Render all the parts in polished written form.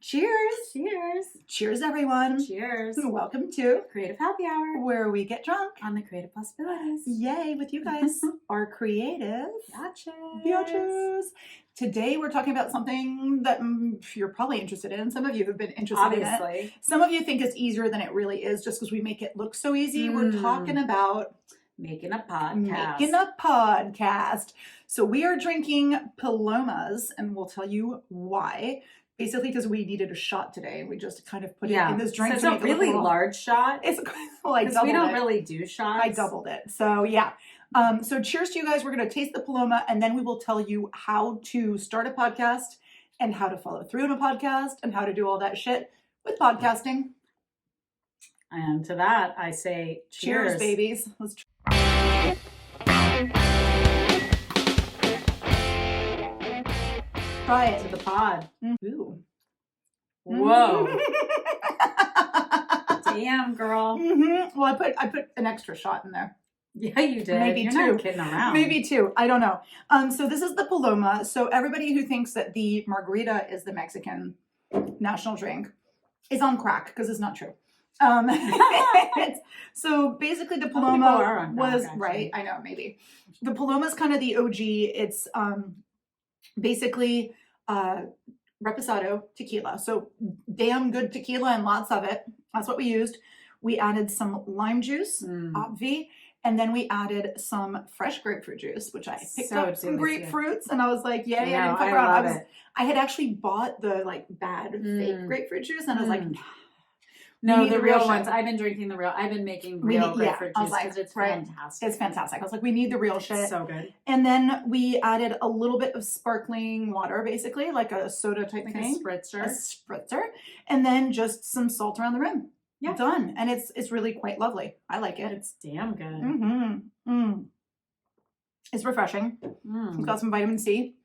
Cheers! Cheers! Cheers, everyone! Cheers! Welcome to Creative Happy Hour, where we get drunk on the Creative Possibilities. Yay, with you guys, our creative biatches. Today we're talking about something that you're probably interested in. Some of you have been interested in it. Some of you think it's easier than it really is just because we make it look so easy. We're talking about making a podcast. So we are drinking Palomas, and we'll tell you why. Basically, because we needed a shot today, we just kind of put it in this drink. So it's a really large shot. It's like we don't really do shots. I doubled it. So yeah. So cheers to you guys. We're going to taste the Paloma, and then we will tell you how to start a podcast and how to follow through on a podcast and how to do all that shit with podcasting. And to that, I say cheers babies. Let's try. Try it. To the pod. Ooh. Whoa. Damn, girl. Mm-hmm. Well, I put an extra shot in there. Yeah, you did. Maybe You're two. Not kidding around. Maybe two. I don't know. So this is the Paloma. So everybody who thinks that the margarita is the Mexican national drink is on crack, because it's not true. So basically the Paloma was right. I know, maybe the Paloma is kind of the OG. It's basically reposado tequila. So damn good tequila and lots of it. That's what we used. We added some lime juice, obvi, and then we added some fresh grapefruit juice, which I picked up some grapefruits, and I was like, yay, I didn't fuck around. I had actually bought the bad fake grapefruit juice, and I was like, no, the real ones. I've been drinking the real. I've been making real grapefruit juice because it's fantastic. It's fantastic. I was like, we need the real shit. It's so good. And then we added a little bit of sparkling water, basically, like a soda type thing. A spritzer. And then just some salt around the rim. Yeah. Done. And it's really quite lovely. I like it. It's damn good. Mm-hmm. It's refreshing. It's got some vitamin C.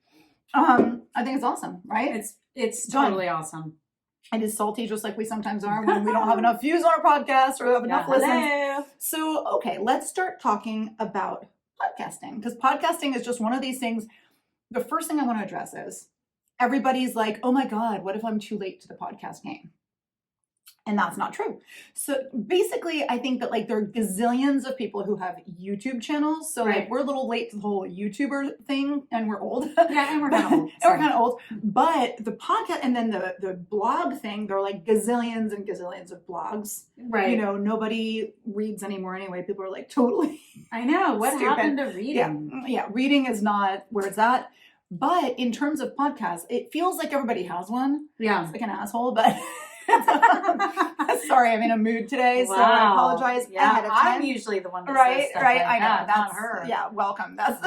I think it's awesome, right? It's totally awesome. It is salty, just like we sometimes are when we don't have enough views on our podcast or have enough listens. So, okay, let's start talking about podcasting, because podcasting is just one of these things. The first thing I want to address is everybody's like, oh my God, what if I'm too late to the podcast game? And that's not true. So basically, I think that there are gazillions of people who have YouTube channels. So we're a little late to the whole YouTuber thing, and we're old. Yeah, and we're kind of old. But the podcast and then the blog thing, there are gazillions and gazillions of blogs. Right. You know, nobody reads anymore anyway. People are totally I know. What stupid. happened to reading? Yeah, reading is not where it's at. But in terms of podcasts, it feels like everybody has one. Yeah. It's like an asshole, but... Sorry, I'm in a mood today, so I apologize ahead of time. I'm usually the one that says stuff I know. That's not her. Yeah, welcome. That's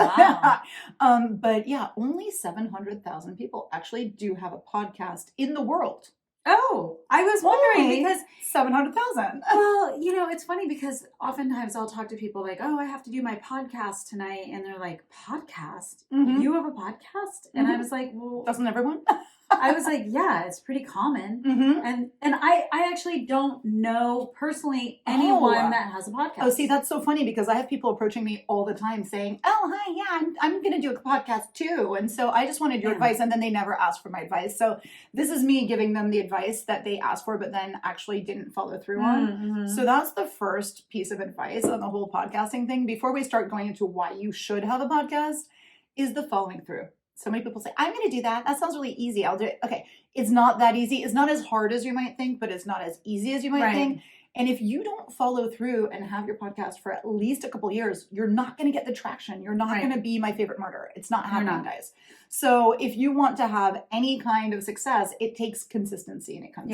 but yeah, only 700,000 people actually do have a podcast in the world. Oh, I was wondering because 700,000. Well, it's funny because oftentimes I'll talk to people like, "Oh, I have to do my podcast tonight," and they're like, "Podcast? Mm-hmm. You have a podcast?" And I was like, "Well, doesn't everyone?" I was like, yeah, it's pretty common. And I actually don't know personally anyone that has a podcast. Oh, see, that's so funny because I have people approaching me all the time saying, oh, hi, yeah, I'm going to do a podcast too. And so I just wanted your advice. And then they never ask for my advice. So this is me giving them the advice that they asked for, but then actually didn't follow through on. So that's the first piece of advice on the whole podcasting thing. Before we start going into why you should have a podcast is the following through. So many people say, I'm going to do that. That sounds really easy. I'll do it. Okay. It's not that easy. It's not as hard as you might think, but it's not as easy as you might think. And if you don't follow through and have your podcast for at least a couple years, you're not going to get the traction. You're not going to be my favorite martyr. It's not happening, guys. So if you want to have any kind of success, it takes consistency, and it comes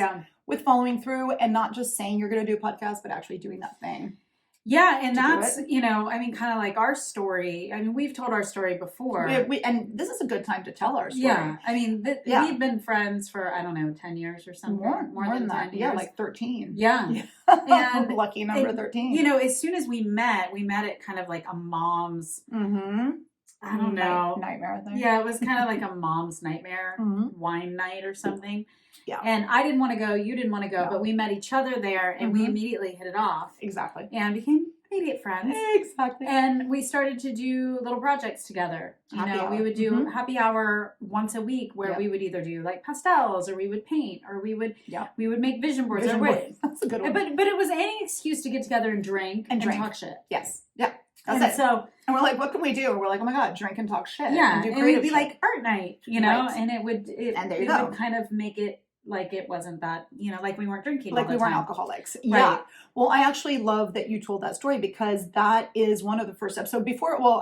with following through and not just saying you're going to do a podcast, but actually doing that thing. Yeah, and that's, kind of like our story. I mean, we've told our story before. And this is a good time to tell our story. Yeah, I mean, we've been friends for, 10 years or something. More than 10 years. Yeah, 13. Yeah. And lucky number 13. As soon as we met at kind of like a mom's, I don't know. Nightmare thing. Yeah, it was kind of like a mom's nightmare wine night or something. Yeah. And I didn't want to go, you didn't want to go, but we met each other there and we immediately hit it off. Exactly. And became immediate friends. Exactly. And we started to do little projects together. Happy hour. We would do happy hour once a week where we would either do like pastels, or we would paint, or we would make vision boards. That's a good one. But it was any excuse to get together and drink and talk shit. Yes. Yeah. That's and it. So, and we're like, what can we do? And we're like, oh my God, drink and talk shit. Yeah. And do And creative we'd be shit. like art night, Right. and it would kind of make it like it wasn't that, like we weren't drinking like all the we weren't time. alcoholics. Right. Yeah. Well, I actually love that you told that story because that is one of the first steps. So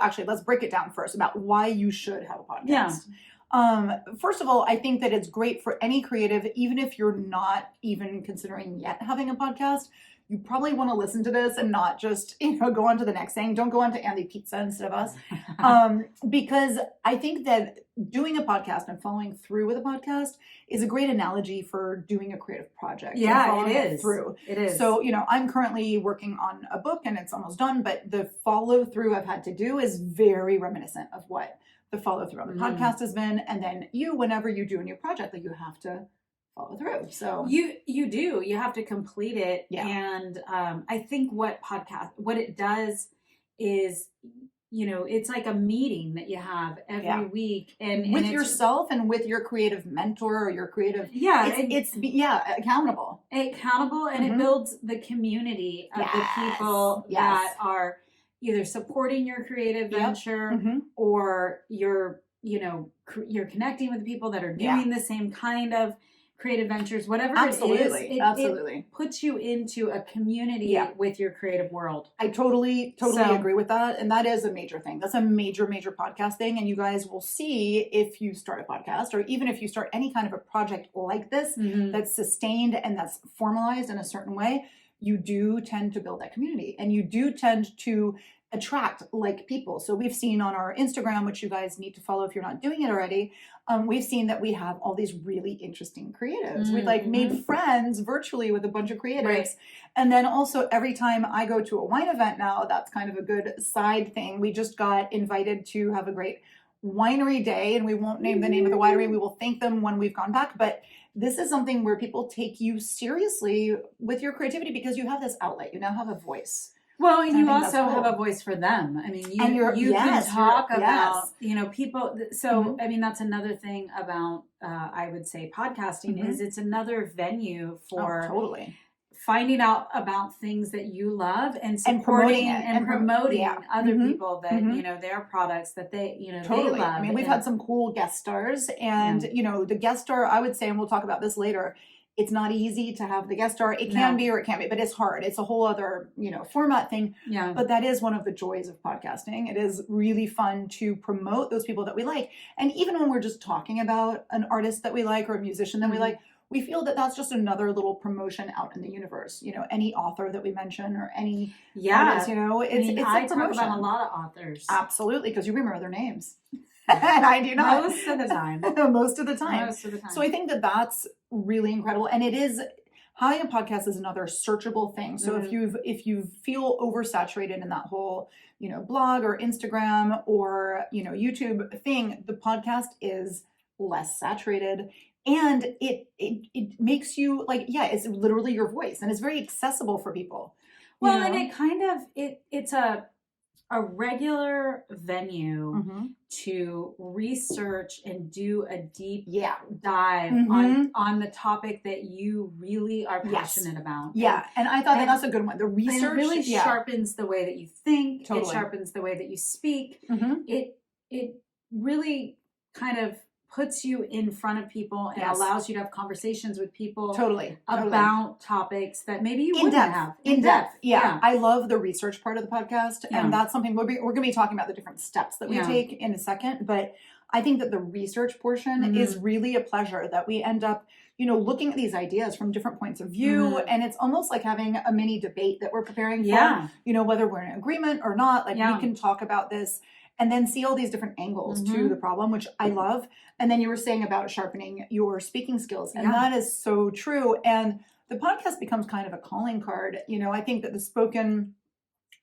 actually, let's break it down first about why you should have a podcast. Yeah. First of all, I think that it's great for any creative, even if you're not even considering yet having a podcast. You probably want to listen to this and not just, go on to the next thing. Don't go on to Andy Pizza instead of us. Because I think that doing a podcast and following through with a podcast is a great analogy for doing a creative project. Yeah, it is. It is. So, I'm currently working on a book and it's almost done, but the follow through I've had to do is very reminiscent of what the follow through on the podcast has been. And then whenever you do a new project, you have to follow through. So you have to complete it. Yeah. And I think what it does is, it's like a meeting that you have every week and with it's yourself and with your creative mentor or your creative. Yeah. It's accountable. And it builds the community of the people that are either supporting your creative venture or you're connecting with people that are doing the same kind of creative ventures, whatever it is. It puts you into a community with your creative world. I totally agree with that. And that is a major thing. That's a major podcast thing. And you guys will see if you start a podcast or even if you start any kind of a project like this that's sustained and that's formalized in a certain way, you do tend to build that community and you do tend to attract like people. So we've seen on our Instagram, which you guys need to follow if you're not doing it already, we've seen that we have all these really interesting creatives. We've made friends virtually with a bunch of creatives. Right. And then also every time I go to a wine event now, that's kind of a good side thing. We just got invited to have a great winery day and we won't name the name of the winery. We will thank them when we've gone back. But this is something where people take you seriously with your creativity because you have this outlet. You now have a voice. Well, and you also have a voice for them. I mean, you can talk about, people. So, I mean, that's another thing about, I would say, podcasting is it's another venue for finding out about things that you love and supporting and promoting other people that, their products that they, they love. I mean, we've had some cool guest stars and, the guest star, I would say, and we'll talk about this later, it's not easy to have the guest star. It can be or it can't be, but it's hard. It's a whole other, format thing. Yeah. But that is one of the joys of podcasting. It is really fun to promote those people that we like. And even when we're just talking about an artist that we like or a musician that we like, we feel that that's just another little promotion out in the universe. Any author that we mention or any artist, it's I a promotion. talk about a lot of authors. Absolutely, because you remember their names. And I do not. Most of the time. Most of the time. So I think that that's really incredible. And it is, having a podcast is another searchable thing. So if you feel oversaturated in that whole, blog or Instagram or, YouTube thing, the podcast is less saturated. And it makes you it's literally your voice and it's very accessible for people. Well, and it kind of, it's a regular venue to research and do a deep dive on the topic that you really are passionate about. Yeah, and I thought that's a good one. The research it really sharpens the way that you think. Totally. It sharpens the way that you speak. It really kind of puts you in front of people and allows you to have conversations with people about topics that maybe you wouldn't have. In depth. Yeah. I love the research part of the podcast. And that's something we're going to be talking about the different steps that we take in a second. But I think that the research portion is really a pleasure that we end up, looking at these ideas from different points of view. And it's almost like having a mini debate that we're preparing for, whether we're in agreement or not. We can talk about this and then see all these different angles to the problem, which I love. And then you were saying about sharpening your speaking skills. And that is so true. And the podcast becomes kind of a calling card. I think that the spoken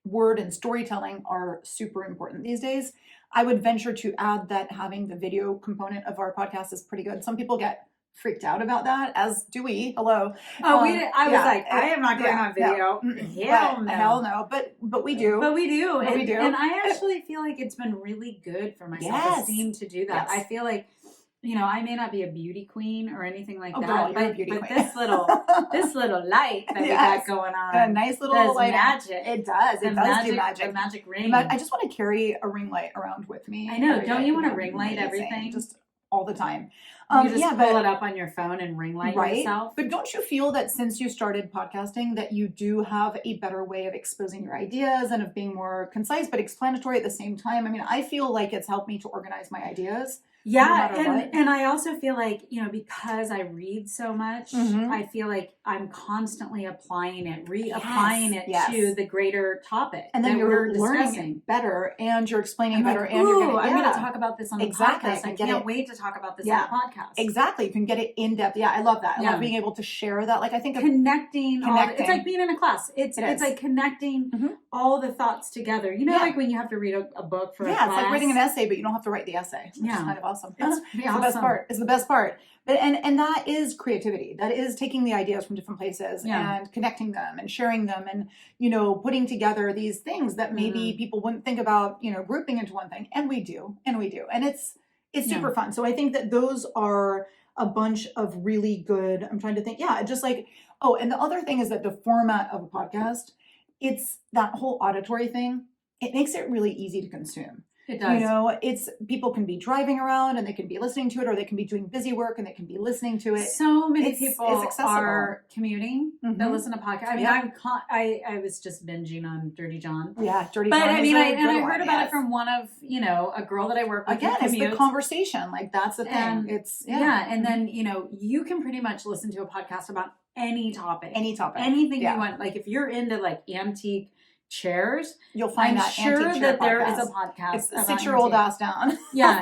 word and storytelling are super important these days. I would venture to add that having the video component of our podcast is pretty good. Some people get freaked out about that, as do we. Hello. Oh, I was like, I am not going on video. Hell no. But we do. But we do. But we do. And I actually feel like it's been really good for my self-esteem to do that. I feel like, I may not be a beauty queen or anything like that, girl, but this little light that we got going on, a nice little light, magic. It does. It does do magic. The magic ring. I just want to carry a ring light around with me. I know. Don't you want to ring light everything? Just all the time. You just pull it up on your phone and ring light yourself. But don't you feel that since you started podcasting that you do have a better way of exposing your ideas and of being more concise but explanatory at the same time? I mean, I feel like it's helped me to organize my ideas. Yeah, and I also feel like, because I read so much, I feel like I'm constantly applying it, reapplying it to the greater topic. And then you're learning better and you're explaining better. And you're I'm going to talk about this on the podcast. I can't wait to talk about this on the podcast. Exactly. You can get it in depth. Yeah, I love that. I love being able to share that. Like, I think connecting. It's like being in a class. It's like connecting all the thoughts together. Like when you have to read a book for a class. Yeah, it's like writing an essay, but you don't have to write the essay. Which is kind of awesome. It's the best part. It's the best part. But and that is creativity. That is taking the ideas from different places and connecting them and sharing them and putting together these things that maybe people wouldn't think about grouping into one thing, and we do, and it's super fun. So I think that those are a bunch of really good. I'm trying to think. Yeah, just like and the other thing is that the format of a podcast, it's that whole auditory thing. It makes it really easy to consume. It does. It's people can be driving around and they can be listening to it, or they can be doing busy work and they can be listening to it. So many people are commuting that listen to podcasts. I mean, I was just binging on Dirty John. Yeah, Dirty John. But I mean, I heard about it from one of a girl that I work with. Again, it's the conversation. Like that's the thing. And it's and then you can pretty much listen to a podcast about any topic, anything you want. Like if you're into like antique chairs, you'll find I'm sure that there is a podcast. Sit your old ass down. Yeah.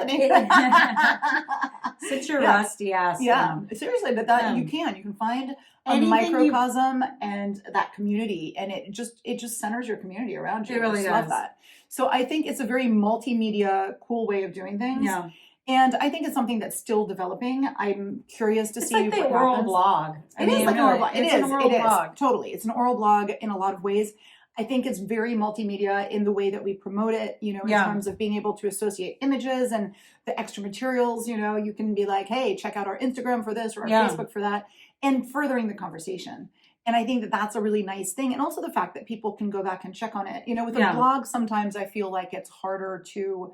Sit your rusty ass down. Seriously, but that you can find a microcosm and that community, and it just centers your community around you. It really does. Love that. So I think it's a very multimedia, cool way of doing things. Yeah. And I think it's something that's still developing. I'm curious to see like the oral blog. It is like an oral blog. It is. Totally. It's an oral blog in a lot of ways. I think it's very multimedia in the way that we promote it, in terms of being able to associate images and the extra materials. You can be like, hey, check out our Instagram for this or our Facebook for that, and furthering the conversation. And I think that that's a really nice thing. And also the fact that people can go back and check on it. With a blog, sometimes I feel like it's harder to,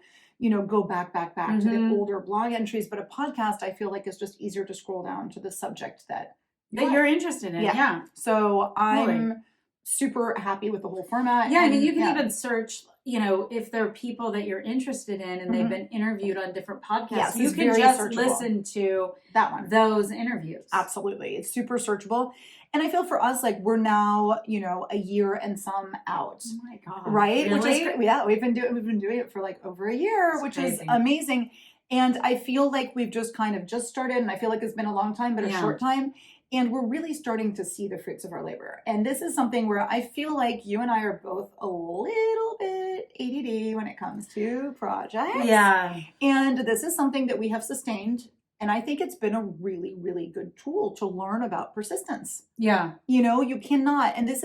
go back to the older blog entries. But a podcast, I feel like is just easier to scroll down to the subject that you're interested in. Yeah. So I'm super happy with the whole format. Yeah, I mean, you can even search, if there are people that you're interested in and they've been interviewed on different podcasts, you can just listen to that one, those interviews. Absolutely. It's super searchable. And I feel for us, like we're now, a year and some out. Oh my God. Right? Really? Which is great. We've been doing it for like over a year, which is amazing. And I feel like we've just kind of just started, and I feel like it's been a long time, but a short time. And we're really starting to see the fruits of our labor. And this is something where I feel like you and I are both a little bit ADD when it comes to projects. Yeah. And this is something that we have sustained. And I think it's been a really, really good tool to learn about persistence. Yeah. You cannot, and this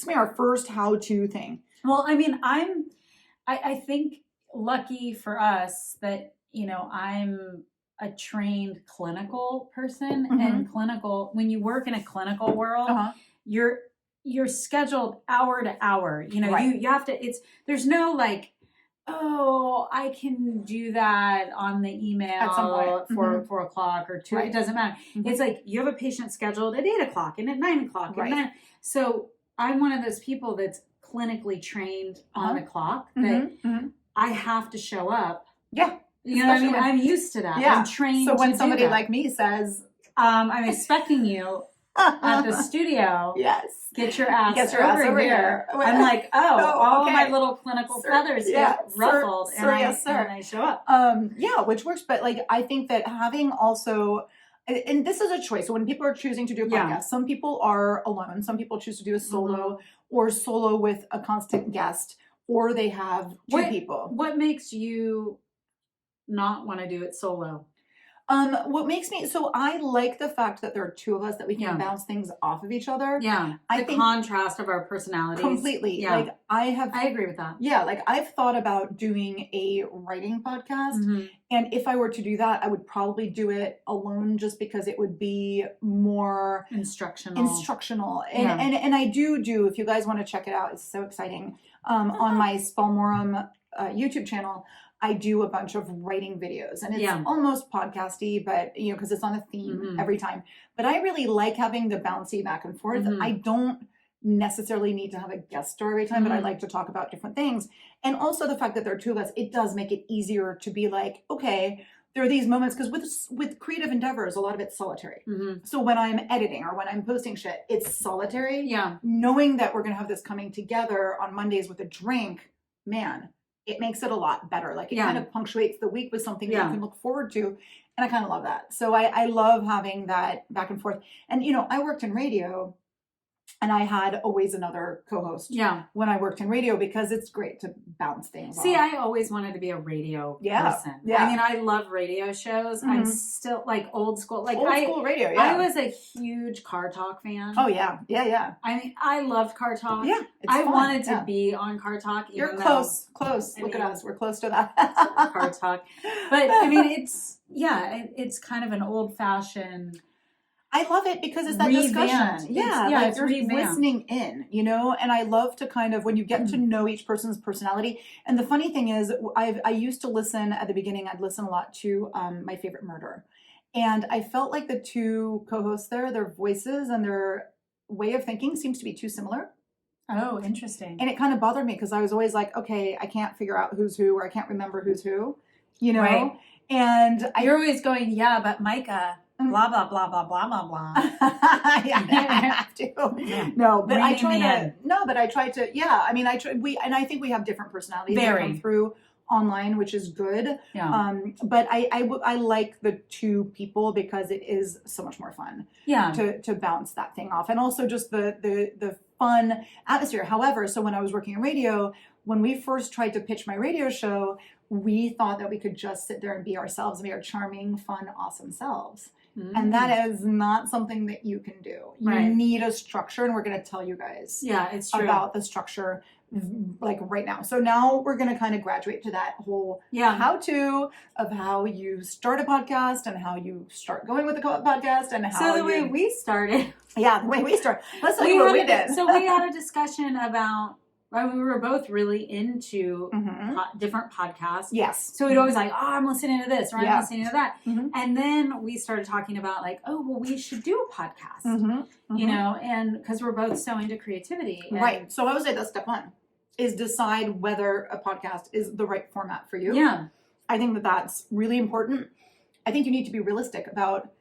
may be our first how-to thing. Well, I mean, I think lucky for us that, I'm a trained clinical person, and when you work in a clinical world, you're scheduled hour to hour. You have to, there's no like, oh, I can do that on the email at some point for 4 o'clock or 2. Right. It doesn't matter. It's like you have a patient scheduled at 8 o'clock and at 9 o'clock. Right. So I'm one of those people that's clinically trained on the clock that I have to show up. Yeah. You know what I mean? I'm used to that. Yeah. I'm trained. So when somebody that. like me says, I'm expecting you at the studio. Yes. Get your ass over here. I'm like, all my little clinical feathers get ruffled, and I show up. Which works. But like, I think that having also, and this is a choice. So when people are choosing to do a podcast, some people are alone. Some people choose to do a solo or solo with a constant guest, or they have two people. What makes you not want to do it solo? What makes me, so I like the fact that there are two of us that we can bounce things off of each other. Yeah. I think contrast of our personalities. Completely. Yeah. Like I agree with that. Yeah. Like I've thought about doing a writing podcast. And if I were to do that, I would probably do it alone just because it would be more instructional. And I do, if you guys want to check it out, it's so exciting. On my Spalmorum YouTube channel, I do a bunch of writing videos, and it's almost podcasty, but because it's on a theme every time. But I really like having the bouncy back and forth. I don't necessarily need to have a guest star every time, but I like to talk about different things. And also the fact that there are two of us, it does make it easier to be like, okay, there are these moments, because with creative endeavors, a lot of it's solitary. So when I'm editing or when I'm posting shit, it's solitary. Yeah. Knowing that we're going to have this coming together on Mondays with a drink, man, it makes it a lot better. Like it kind of punctuates the week with something that you can look forward to. And I kind of love that. So I love having that back and forth. And, I worked in radio, and I had always another co-host when I worked in radio, because it's great to bounce things off. I always wanted to be a radio person. Yeah. I mean, I love radio shows. I'm still like old school. Like old school radio, I was a huge Car Talk fan. Oh, yeah. Yeah. I mean, I loved Car Talk. Yeah. I wanted to be on Car Talk. You're close. Look at us. We're close to that. Car Talk. But I mean, it's kind of an old fashioned. I love it because it's that discussion. Like you're listening in, and I love to kind of, when you get to know each person's personality. And the funny thing is, I used to listen at the beginning, I'd listen a lot to My Favorite Murder. And I felt like the two co-hosts there, their voices and their way of thinking seems to be too similar. Oh, interesting. And it kind of bothered me because I was always like, okay, I can't figure out who's who, or I can't remember who's who, Right. And you're always going, yeah, but Micah, blah, blah, blah, blah, blah, blah, blah. I have to. No, but I try to, I mean, and I think we have different personalities that come through online, which is good. Yeah. But I like the two people because it is so much more fun. Yeah. To bounce that thing off. And also just the fun atmosphere. However, so when I was working in radio, when we first tried to pitch my radio show, we thought that we could just sit there and be ourselves, and be our charming, fun, awesome selves. And that is not something that you can do. You need a structure, and we're going to tell you guys it's true. about the structure like right now. So now we're going to kind of graduate to that whole how-to of how you start a podcast and how you start going with the podcast and how the way we started. Yeah, the way we started. Let's tell you what we did. So we had a discussion about, we were both really into different podcasts. Yes. So we'd always like, oh, I'm listening to this, or I'm listening to that. And then we started talking about like, oh, well, we should do a podcast, and because we're both so into creativity. Right. So I would say that's step one, is decide whether a podcast is the right format for you. Yeah. I think that that's really important. I think you need to be realistic about,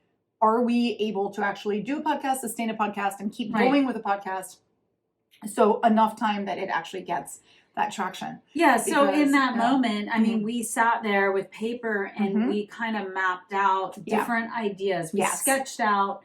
are we able to actually do a podcast, sustain a podcast, and keep going with a podcast? So enough time that it actually gets that traction. Yeah. So in that moment, I mean, we sat there with paper and we kind of mapped out different ideas. We sketched out,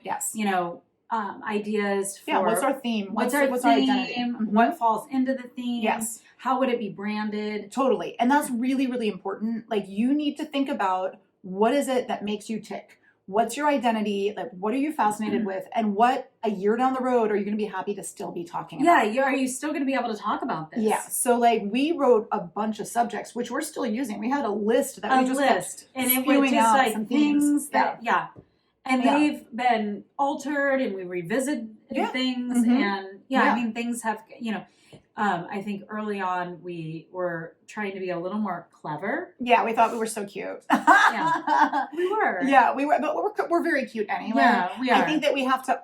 ideas for what's our theme? What's our identity? What falls into the theme? Yes. How would it be branded? Totally. And that's really, really important. Like, you need to think about, what is it that makes you tick? What's your identity? Like, what are you fascinated with? And what, a year down the road, are you going to be happy to still be talking about? Yeah, are you still going to be able to talk about this? Yeah. So, like, we wrote a bunch of subjects, which we're still using. We had a list that we just kept and it was just like some things that, and they've been altered, and we revisited things. And, I mean, things have, I think early on we were trying to be a little more clever. Yeah, we thought we were so cute. We were. Yeah, we were, but we're very cute anyway. Yeah, we are. I think that we have to,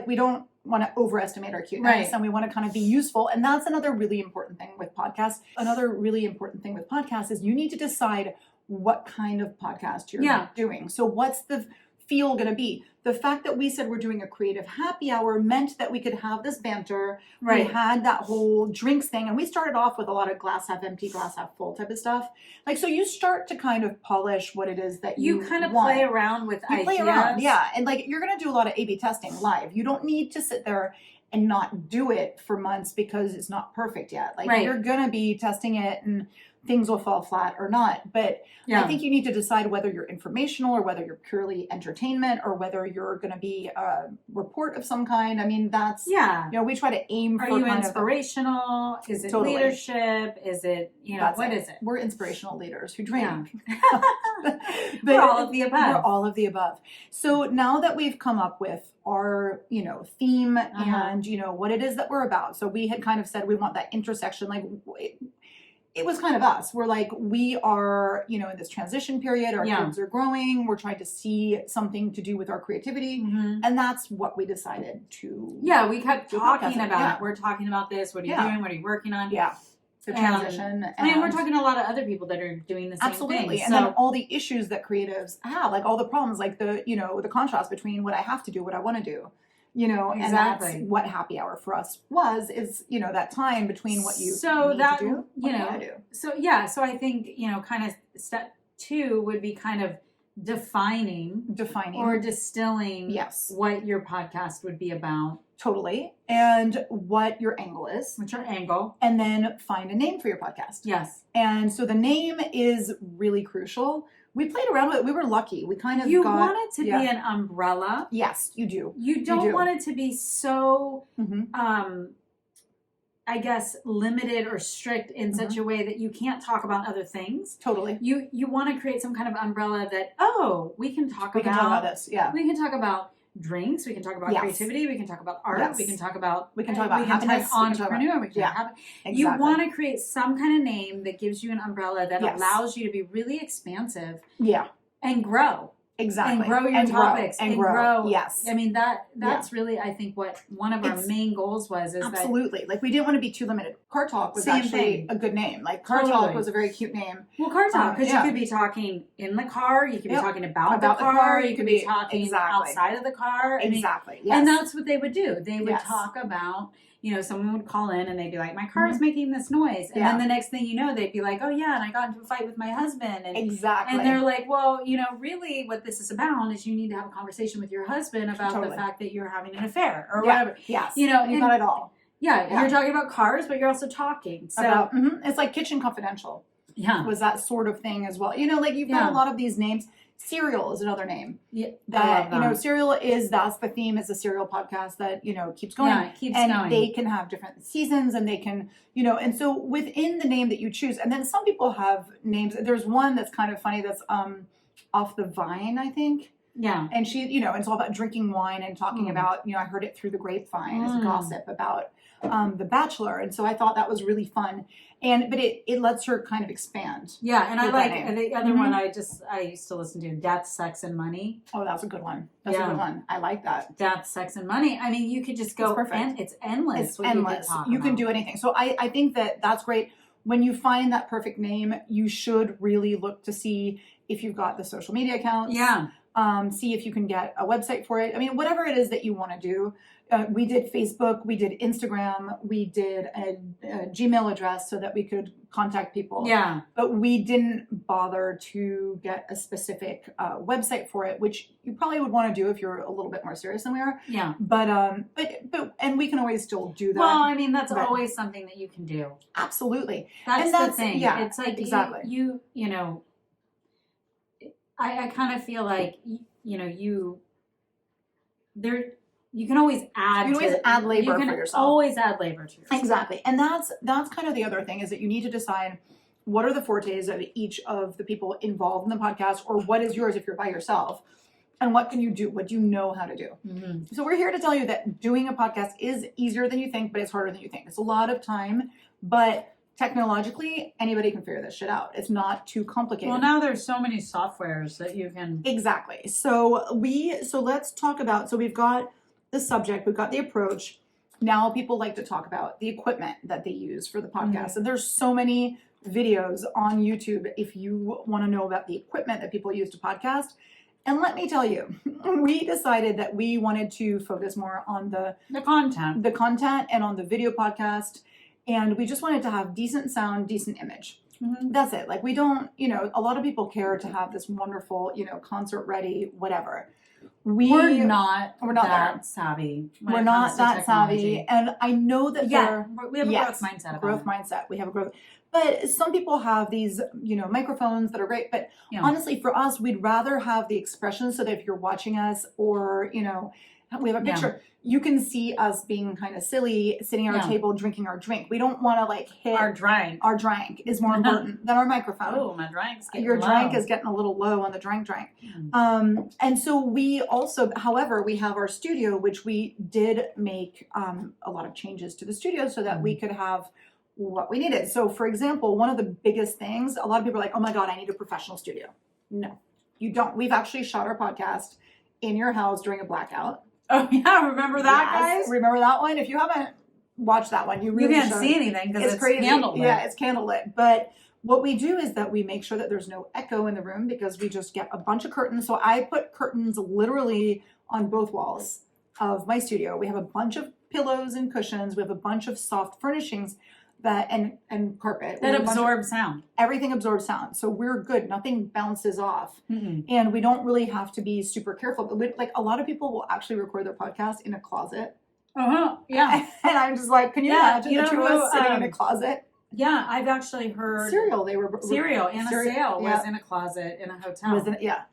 we don't want to overestimate our cuteness, and we want to kind of be useful. And that's another really important thing with podcasts. Another really important thing with podcasts is you need to decide what kind of podcast you're doing. So what's the feel going to be? The fact that we said we're doing a creative happy hour meant that we could have this banter. We had that whole drinks thing, and we started off with a lot of glass half empty, glass half full type of stuff. Like, so you start to kind of polish what it is that you kind of want. Play around with ideas. Play around, and like, you're going to do a lot of A/B testing live. You don't need to sit there and not do it for months because it's not perfect yet. Like, you're going to be testing it and things will fall flat or not. But I think you need to decide whether you're informational or whether you're purely entertainment or whether you're going to be a report of some kind. I mean, that's, we try to aim for. Are you inspirational? Is it leadership? Is it, what is it? We're inspirational leaders who drink. We're all of the above. We're all of the above. So now that we've come up with our, theme and, what it is that we're about. So we had kind of said we want that intersection, like it was kind of us. We're like, we are, in this transition period. Our kids are growing. We're trying to see something to do with our creativity. And that's what we decided to. Yeah, we kept talking about it. We're talking about this. What are you doing? What are you working on? Yeah. The transition. And we're talking to a lot of other people that are doing the same thing. And then all the issues that creatives have, like all the problems, like the, the contrast between what I have to do, what I want to do. And that's what happy hour for us is that time between what you need to do, what you do. So I think, kind of step 2 would be kind of defining or distilling what your podcast would be about. Totally. And what your angle is. What's your angle? And then find a name for your podcast. Yes. And so the name is really crucial. We played around with it. We were lucky. We kind of want it to be an umbrella. Yes, you do. You don't want it to be so, I guess, limited or strict in such a way that you can't talk about other things. Totally. You want to create some kind of umbrella that, we can talk about this. Yeah. We can talk about drinks. We can talk about creativity. We can talk about art. Yes. We can talk about happiness. Entrepreneur. Exactly. You want to create some kind of name that gives you an umbrella that allows you to be really expansive. Yeah. And grow. Exactly. And grow your topics. And grow. Yes. I mean, that's really, I think, what one of our main goals was. Absolutely. Like, we didn't want to be too limited. Car Talk was actually a good name. Like, Car Talk was a very cute name. Well, Car Talk, because you could be talking in the car. You could be talking about the car. You could be talking outside of the car. Exactly. Yes. And that's what they would do. They would talk about, someone would call in and they'd be like, my car is making this noise. And then the next thing you know, they'd be like, oh yeah, and I got into a fight with my husband. And, exactly. And they're like, well, really what this is about is you need to have a conversation with your husband about the fact that you're having an affair or whatever. Yes. You got it all. Yeah, you're talking about cars, but you're also talking. So it's like Kitchen Confidential. Yeah. Was that sort of thing as well. Like you've got a lot of these names. Serial is another name. Yeah. That, Serial that's the theme, is a serial podcast that, keeps going. Yeah, it keeps going. And they can have different seasons and they can, and so within the name that you choose, and then some people have names. There's one that's kind of funny that's Off the Vine, I think. Yeah. And she, it's all about drinking wine and talking about, I heard it through the grapevine as gossip about The Bachelor. And so I thought that was really fun. But it lets her kind of expand. Yeah, and I like the other one I used to listen to, Death, Sex, and Money. Oh, that's a good one. That's a good one. I like that. Death, Sex, and Money. I mean, you could just go, it's endless. It's endless. You can do anything. So I think that's great. When you find that perfect name, you should really look to see if you've got the social media accounts. Yeah. See if you can get a website for it. I mean, whatever it is that you want to do. We did Facebook, we did Instagram, we did a Gmail address so that we could contact people. Yeah. But we didn't bother to get a specific website for it, which you probably would want to do if you're a little bit more serious than we are. Yeah. But and we can always still do that. Well, I mean, that's always something that you can do. Absolutely. That's the thing. Yeah. It's like you I kind of feel like you can always add. You can always add labor for yourself. Always add labor to yourself. Exactly, and that's kind of the other thing, is that you need to decide what are the fortes of each of the people involved in the podcast, or what is yours if you're by yourself, and what can you do? What do you know how to do? Mm-hmm. So we're here to tell you that doing a podcast is easier than you think, but it's harder than you think. It's a lot of time, but technologically, anybody can figure this shit out. It's not too complicated. Well, now there's so many softwares that you can. Exactly. So let's talk about. So we've got the subject, we've got the approach. Now people like to talk about the equipment that they use for the podcast. Mm-hmm. And there's so many videos on YouTube if you want to know about the equipment that people use to podcast. And let me tell you, we decided that we wanted to focus more on the content and on the video podcast. And we just wanted to have decent sound, decent image. Mm-hmm. That's it. Like, we don't, a lot of people care to have this wonderful, concert ready, whatever. we're not that there. savvy. We're not that savvy. And I know that we have a growth mindset. Growth mindset. We have a growth. But some people have these, microphones that are great. But honestly, for us, we'd rather have the expression so that if you're watching us or, we have a picture, you can see us being kind of silly, sitting at our table, drinking our drink. We don't want to hit our drink. Our drink is more important than our microphone. Oh, my drink's getting Your low. drink is getting a little low on the drink. And so we also, however, we have our studio, which we did make a lot of changes to the studio so that we could have what we needed. So for example, one of the biggest things, a lot of people are like, oh my God, I need a professional studio. No, you don't. We've actually shot our podcast in your house during a blackout. Oh yeah, remember that, guys? Remember that one? If you haven't watched that one, you can't see anything because it's crazy. Candlelit. Yeah, it's candlelit. But what we do is that we make sure that there's no echo in the room because we just get a bunch of curtains. So I put curtains literally on both walls of my studio. We have a bunch of pillows and cushions. We have a bunch of soft furnishings that and carpet that absorb sound. Everything absorbs sound, so we're good. Nothing bounces off, and we don't really have to be super careful. But like a lot of people will actually record their podcast in a closet. Yeah. And I'm just like, can you imagine the two of us sitting in a closet? Yeah, I've actually heard Serial. Anna Sale was in a closet in a hotel.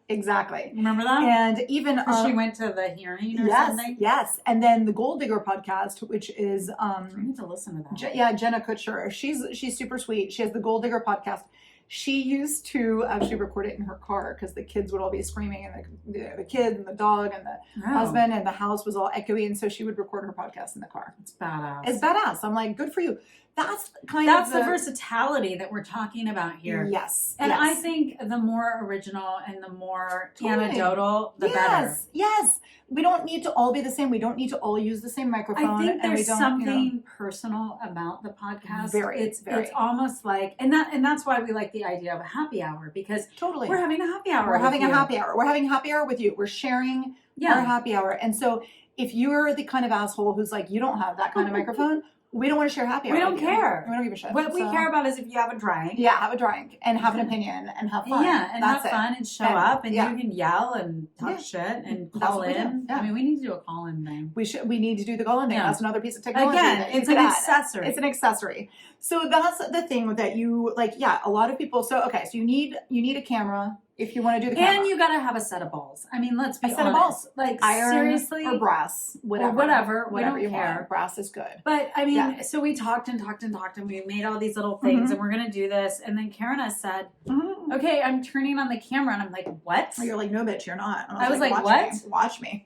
Exactly. Remember that? And even she went to the hearing or something. Yes, and then the Gold Digger podcast, which is I need to listen to that. Jenna Kutcher. She's super sweet. She has the Gold Digger podcast. She used to actually record it in her car because the kids would all be screaming, and the kid and the dog and the husband, and the house was all echoey, and so she would record her podcast in the car. It's badass. It's badass. I'm like, good for you. That's the versatility that we're talking about here. Yes. And I think the more original and the more anecdotal, the better. Yes. We don't need to all be the same. We don't need to all use the same microphone. I think there's something personal about the podcast. It's almost like, and that's why we like the idea of a happy hour, because we're having a happy hour. We're having a happy hour. We're having a happy hour with you. We're sharing our happy hour. And so if you're the kind of asshole who's like, you don't have that kind of microphone, we don't want to share happy hour. We don't care. We don't give a shit. What we care about is if you have a drink. Yeah, have a drink and have an opinion and have fun. Yeah, and have fun and show up and you can yell and talk shit and call in. I mean, we need to do a call-in thing. We need to do the call-in thing. That's another piece of technology. Again, it's an accessory. It's an accessory. So that's the thing that you like. Yeah, a lot of people. So you need a camera. If you want to do the camera. And you got to have a set of balls. I mean, let's be honest. A set of balls. Like, iron seriously. or brass. Whatever. We don't you care. Want. Brass is good. But, I mean, so we talked and we made all these little things and we're going to do this. And then Karen said, okay, I'm turning on the camera. And I'm like, what? You're like, no, bitch, you're not. And I was like, what? Watch me.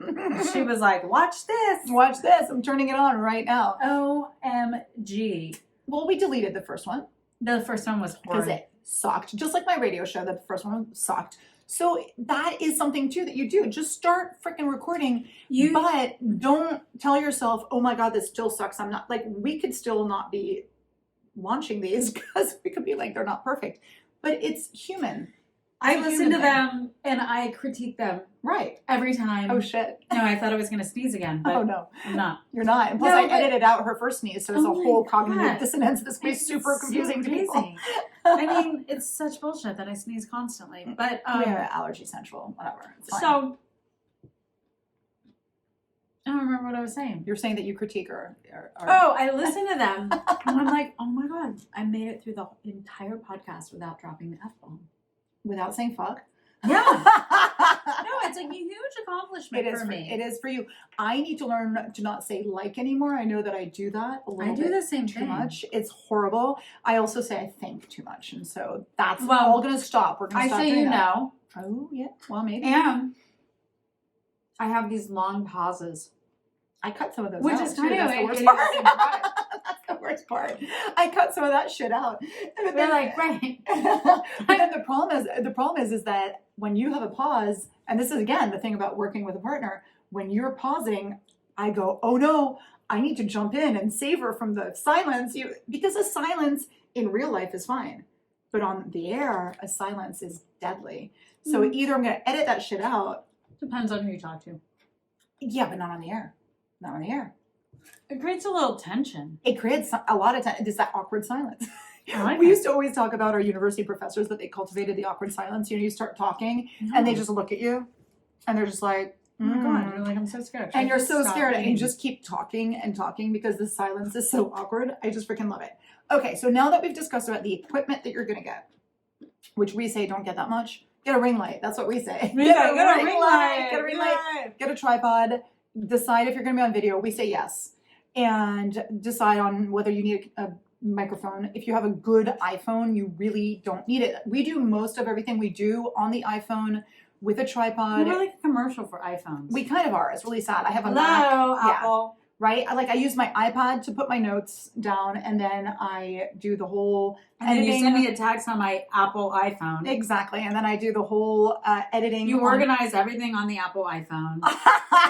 She was like, watch this. Watch this. I'm turning it on right now. OMG. Well, we deleted the first one. The first one was horrible. Because it sucked. Just like my radio show, the first one sucked. So that is something too that you do. Just start freaking recording. But don't tell yourself, oh my God, this still sucks. I'm not like, we could still not be launching these because we could be like, they're not perfect. But it's human. I listen to them and I critique them. Right. Every time. Oh shit. No, I thought I was going to sneeze again. But oh no. I'm not. You're not. And plus I edited out her first sneeze, so it's a whole cognitive dissonance. This will be super confusing to people. I mean, it's such bullshit that I sneeze constantly. But yeah, Allergy Central, whatever. So I don't remember what I was saying. You're saying that you critique her. Oh, I listen to them and I'm like, oh my God, I made it through the entire podcast without dropping the F-bomb. Without saying fuck? Yeah. No, it's a huge accomplishment for me. It is for you. I need to learn to not say like anymore. I know that I do that a little bit. I do the same too thing. Much. It's horrible. I also say I think too much. And so that's all going to stop. We're going to stop doing that. Oh, yeah. Well, maybe. And I have these long pauses. I cut some of those out. Which is kind of the worst part. That's the worst part. I cut some of that shit out. But they're like, right. But then the problem is that when you have a pause, and this is again the thing about working with a partner, when you're pausing, I go, oh no, I need to jump in and savor from the silence. Because a silence in real life is fine. But on the air, a silence is deadly. So either I'm going to edit that shit out. Depends on who you talk to. Yeah, but not on the air. Not on the air. It creates a little tension. It creates a lot of tension. It's that awkward silence. Like we used to always talk about our university professors that they cultivated the awkward silence. You start talking and they just look at you and they're just like, Oh my God, you're like, I'm so scared. And you're so scared and you just keep talking and talking because the silence is so awkward. I just freaking love it. Okay, so now that we've discussed about the equipment that you're going to get, which we say don't get that much, get a ring light. That's what we say. Get a ring light. Get a ring light. Get a tripod. Decide if you're going to be on video. We say yes. And decide on whether you need a microphone. If you have a good iPhone, you really don't need it. We do most of everything we do on the iPhone with a tripod. We're like a commercial for iPhones. We kind of are. It's really sad. I have a Hello, Mac. Apple. Yeah, right? I use my iPad to put my notes down, and then I do the whole editing. And you send me a text on my Apple iPhone. Exactly. And then I do the whole editing. You organize everything on the Apple iPhone.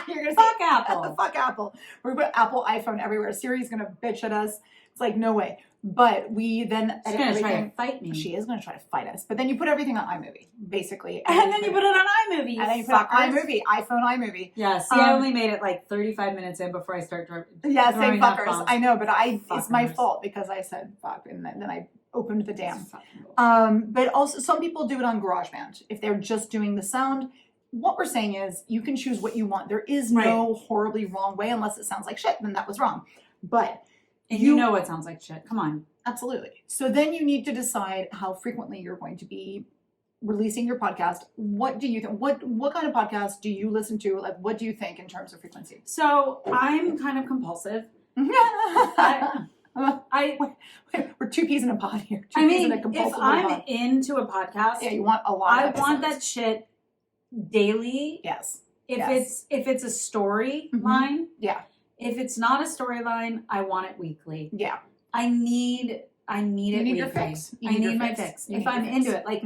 You're gonna Fuck say, Apple. Fuck Apple. We're going to put Apple iPhone everywhere. Siri's going to bitch at us. It's like, no way. But we then She's edit going to everything. try to fight me. She is going to try to fight us. But then you put everything on iMovie, basically. And then you put it on iMovie. And then you put it on iMovie, iPhone iMovie. Yeah, see, I only made it like 35 minutes in before I start Yeah, same fuckers. F-bombs. I know, but it's my Fuckers. fault because I said fuck and then I opened the damn. But also some people do it on GarageBand. If they're just doing the sound, what we're saying is you can choose what you want. There is no horribly wrong way unless it sounds like shit, then that was wrong. But And you know it sounds like shit. Come on. Absolutely. So then you need to decide how frequently you're going to be releasing your podcast. What do you think? What kind of podcast do you listen to? Like, what do you think in terms of frequency? So I'm kind of compulsive. We're two peas in a pod here. I mean, if I'm into a podcast, yeah, you want a lot. I want that shit daily. Yes. If it's a storyline, yeah. If it's not a storyline, I want it weekly. Yeah. I need it weekly. Your fix. I need my fix. If I'm into it, like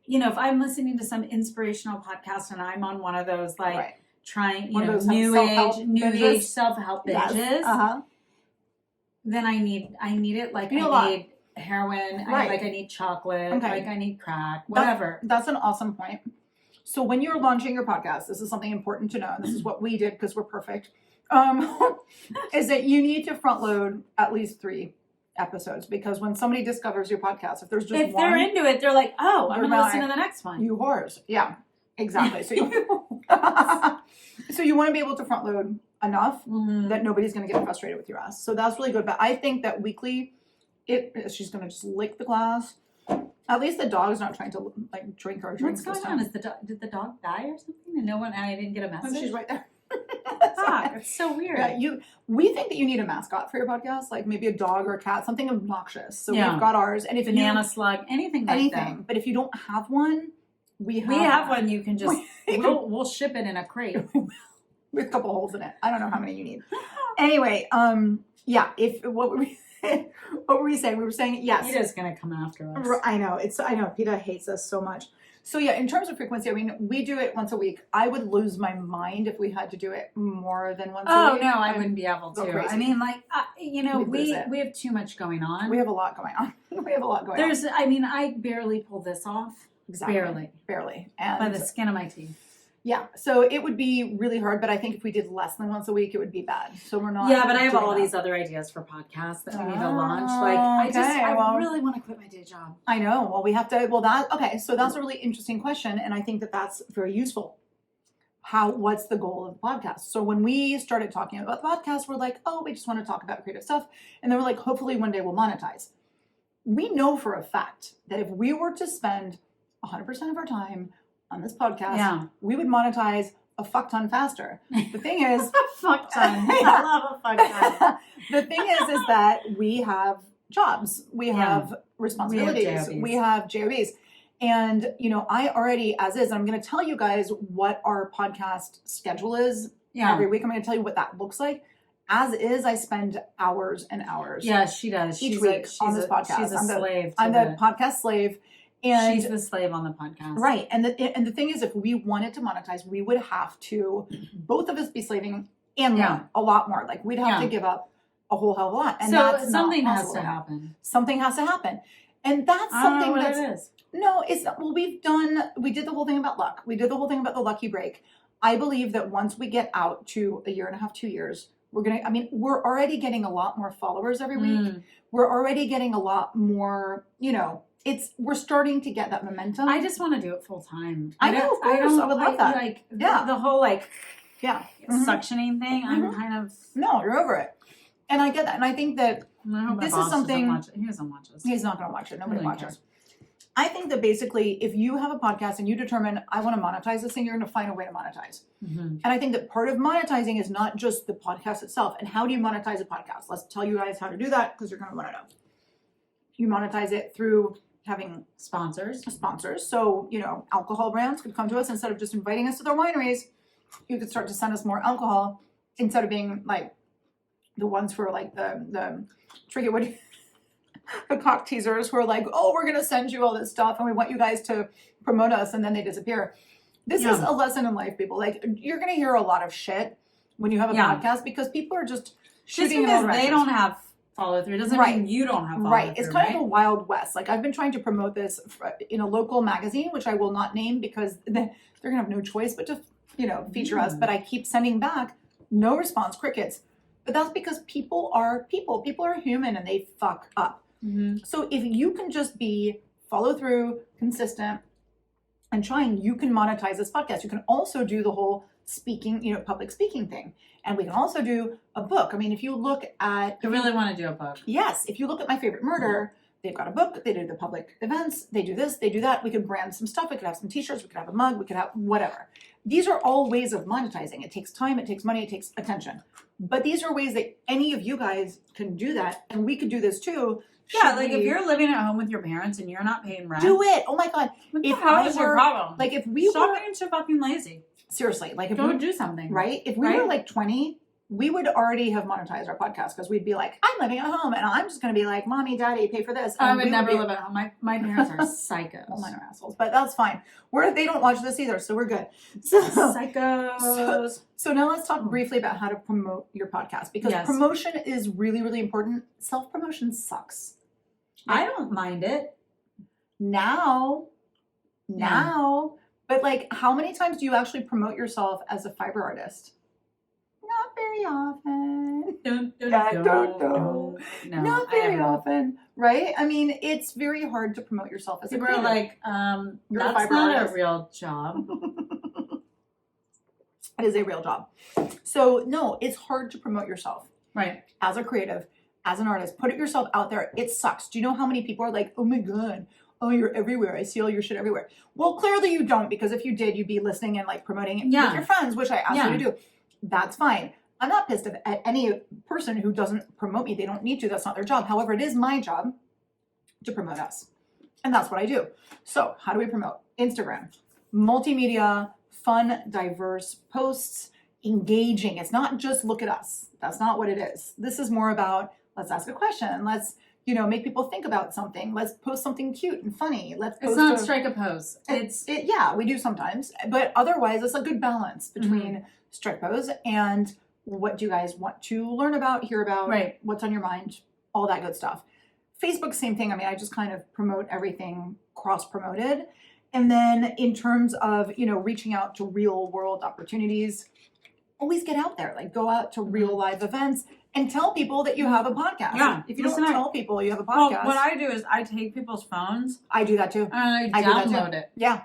you know, if I'm listening to some inspirational podcast and I'm on one of those like trying, you know, new age self-help binges, then I need it like I need heroin, I need chocolate, like I need crack, whatever. That's an awesome point. So when you're launching your podcast, this is something important to know, and this is what we did because we're perfect, is that you need to front load at least 3 episodes, because when somebody discovers your podcast, if there's just if they're into it, they're like, oh, I'm gonna listen to the next one. You whores. Yeah, exactly. So you want to be able to front load enough that nobody's going to get frustrated with your ass. So that's really good. But I think that weekly, she's going to just lick the glass. At least the dog's not trying to like drink our drinks. What's going on? Did the dog die or something? And I didn't get a message. Oh, she's right there. It's so weird. Yeah, we think that you need a mascot for your podcast, like maybe a dog or a cat, something obnoxious. So we've got ours, and if banana slug, anything. But if you don't have one, we have one. You can just we'll ship it in a crate with a couple holes in it. I don't know how many you need. Anyway, yeah. What were we saying? We were saying yes. PETA's gonna come after us. I know. PETA hates us so much. So yeah, in terms of frequency, I mean, we do it once a week. I would lose my mind if we had to do it more than once a week. Oh no, I wouldn't be able to. Crazy. I mean, like, we have too much going on. We have a lot going on. I mean, I barely pull this off. Exactly. Barely. And by the skin of my teeth. Yeah, so it would be really hard, but I think if we did less than once a week, it would be bad. So we're not. Yeah, but I have all these other ideas for podcasts that we need to launch. Like, I really want to quit my day job. I know. Well, we have to. Well, so that's a really interesting question, and I think that that's very useful. What's the goal of the podcast? So when we started talking about the podcast, we're like, oh, we just want to talk about creative stuff, and then we're like, hopefully one day we'll monetize. We know for a fact that if we were to spend 100% of our time on this podcast, we would monetize a fuck ton faster. The thing is, fuck ton. I love a fuck ton. The thing is that we have jobs, we have responsibilities, we have JOBs, and I already, as is, I'm going to tell you guys what our podcast schedule is every week. I'm going to tell you what that looks like. As is, I spend hours and hours. Yeah, she does. Each week on this podcast. She's a slave. I'm the podcast slave. And she's the slave on the podcast. Right. And the thing is, if we wanted to monetize, we would have to, both of us be slaving and more, a lot more. Like we'd have to give up a whole hell of a lot. And so something has to happen. Something has to happen. And that's something that is. No, it's not. Well, we did the whole thing about luck. We did the whole thing about the lucky break. I believe that once we get out to 1.5 years, 2 years, we're already getting a lot more followers every week. We're already getting a lot more, we're starting to get that momentum. I just want to do it full time. I know, of course. I would love that. Like, the whole like, suctioning thing. Mm-hmm. I'm kind of no, you're over it, and I get that, and I think that this is something he doesn't watch us. He's not going to watch it. Nobody watches. I think that basically, if you have a podcast and you determine I want to monetize this thing, you're going to find a way to monetize. Mm-hmm. And I think that part of monetizing is not just the podcast itself. And how do you monetize a podcast? Let's tell you guys how to do that because you're going to want to know. You monetize it through having sponsors. So, alcohol brands could come to us instead of just inviting us to their wineries. You could start to send us more alcohol instead of being like the ones for like the tricky the cock teasers who are like, oh, we're going to send you all this stuff and we want you guys to promote us, and then they disappear. This is a lesson in life, people. Like, you're going to hear a lot of shit when you have a podcast because people are just shooting in all directions. They don't have follow through doesn't mean you don't have follow through. Right. It's kind of a wild west. Like, I've been trying to promote this in a local magazine, which I will not name because they're going to have no choice but to, feature us. But I keep sending back no response, crickets. But that's because people are people. People are human and they fuck up. Mm-hmm. So if you can just be follow through, consistent, and trying, you can monetize this podcast. You can also do the whole speaking, public speaking thing. And we can also do a book. I mean, if you look at... I really want to do a book. Yes. If you look at My Favorite Murder, they've got a book. They do the public events. They do this. They do that. We could brand some stuff. We could have some t-shirts. We could have a mug. We could have whatever. These are all ways of monetizing. It takes time. It takes money. It takes attention. But these are ways that any of you guys can do that. And we could do this too. Yeah, like if you're living at home with your parents and you're not paying rent, do it. Oh my God! How is your problem? Like if we stop being so fucking lazy. Seriously, like if go do something, right? If we were like 20, we would already have monetized our podcast because we'd be like, I'm living at home and I'm just going to be like, Mommy, Daddy, pay for this. And I would never live at home. My parents are psychos. Well, mine are assholes, but that's fine. They don't watch this either, so we're good. So, psychos. So now let's talk briefly about how to promote your podcast because promotion is really, really important. Self-promotion sucks. I don't mind it. Now, but like, how many times do you actually promote yourself as a fiber artist? Not very often. No, not very often, right? I mean, it's very hard to promote yourself as a creative. People are like, that's not a real job. It is a real job. So no, it's hard to promote yourself. Right. As a creative. As an artist, put yourself out there. It sucks. Do you know how many people are like, oh my God, oh, you're everywhere. I see all your shit everywhere. Well, clearly you don't, because if you did, you'd be listening and like promoting it with your friends, which I asked you to do. That's fine. I'm not pissed at any person who doesn't promote me. They don't need to. That's not their job. However, it is my job to promote us. And that's what I do. So how do we promote? Instagram, multimedia, fun, diverse posts, engaging. It's not just look at us. That's not what it is. This is more about let's ask a question. Let's, make people think about something. Let's post something cute and funny. It's not strike a pose. We do sometimes, but otherwise it's a good balance between strike pose and what do you guys want to learn about, hear about, what's on your mind, all that good stuff. Facebook, same thing. I mean, I just kind of promote everything cross-promoted. And then in terms of, reaching out to real world opportunities, always get out there, like go out to real live events and tell people that you have a podcast. Yeah. If you don't tell people you have a podcast. Well, what I do is I take people's phones. I do that too. And I download it. Yeah.